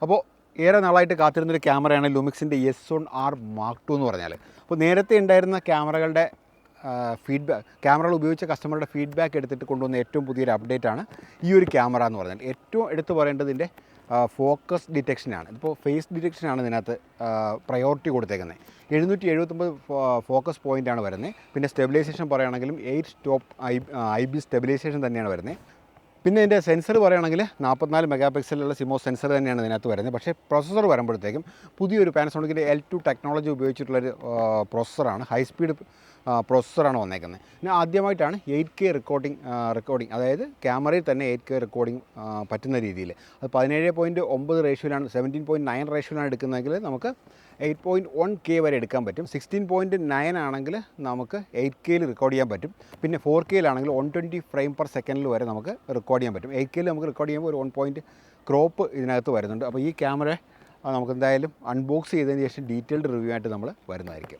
അപ്പോൾ ഏറെ നാളായിട്ട് കാത്തിരുന്നൊരു ക്യാമറയാണ് ലുമിക്സിൻ്റെ S1R Mark II എന്ന് പറഞ്ഞാൽ. അപ്പോൾ നേരത്തെ ഉണ്ടായിരുന്ന ക്യാമറകളുടെ ക്യാമറകൾ ഉപയോഗിച്ച കസ്റ്റമറുടെ ഫീഡ്ബാക്ക് എടുത്തിട്ട് കൊണ്ടുവന്ന ഏറ്റവും പുതിയൊരു അപ്ഡേറ്റാണ് ഈ ഒരു ക്യാമറ എന്ന് പറഞ്ഞാൽ. ഏറ്റവും എടുത്തു പറയേണ്ടതിൻ്റെ ഫോക്കസ് ഡിറ്റക്ഷനാണ്. ഇപ്പോൾ ഫേസ് ഡിറ്റക്ഷനാണ് ഇതിനകത്ത് പ്രയോറിറ്റി കൊടുത്തേക്കുന്നത്. 779 ഫോക്കസ് പോയിൻ്റാണ് വരുന്നത്. പിന്നെ സ്റ്റെബിലൈസേഷൻ പറയുകയാണെങ്കിലും 8 സ്റ്റോപ്പ് IB സ്റ്റെബിലൈസേഷൻ തന്നെയാണ് വരുന്നത്. പിന്നെ ഇതിൻ്റെ സെൻസർ പറയുകയാണെങ്കിൽ 44 മെഗാ പിക്സലുള്ള സിമോസ് സെൻസർ തന്നെയാണ് ഇതിനകത്ത് വരുന്നത്. പക്ഷേ പ്രോസസ്സർ വരുമ്പോഴത്തേക്കും പുതിയൊരു പാനസോണിക്കിൻ്റെ L2 ടെക്നോളജി ഉപയോഗിച്ചിട്ടുള്ളൊരു പ്രോസസ്സറാണ്. ഹൈ സ്പീഡ് പ്രോസസ്സറാണ് വന്നേക്കുന്നത്. പിന്നെ ആദ്യമായിട്ടാണ് 8K റെക്കോർഡിംഗ്, അതായത് ക്യാമറയിൽ തന്നെ 8K റെക്കോർഡിംഗ് പറ്റുന്ന രീതിയിൽ. അത് 17.9 റേഷ്യോയിലാണ് 17.9 റേഷ്യോയിലാണ് എടുക്കുന്നതെങ്കിൽ നമുക്ക് 8.1K വരെ എടുക്കാൻ പറ്റും. 16.9 ആണെങ്കിൽ നമുക്ക് 8Kയിൽ റെക്കോർഡ് ചെയ്യാൻ പറ്റും. പിന്നെ 4Kയിലാണെങ്കിൽ 120 ഫ്രെയിം പെർ സെക്കൻഡിൽ വരെ നമുക്ക് റെക്കോർഡ് ചെയ്യാൻ പറ്റും. 8Kയിൽ നമുക്ക് റെക്കോർഡ് ചെയ്യുമ്പോൾ ഒരു 1 പോയിൻറ്റ് ക്രോപ്പ് ഇതിനകത്ത് വരുന്നുണ്ട്. അപ്പോൾ ഈ ക്യാമറ നമുക്ക് എന്തായാലും അൺബോക്സ് ചെയ്തതിന് ശേഷം ഡീറ്റെയിൽഡ് റിവ്യൂ ആയിട്ട് നമ്മൾ വരുന്നതായിരിക്കും.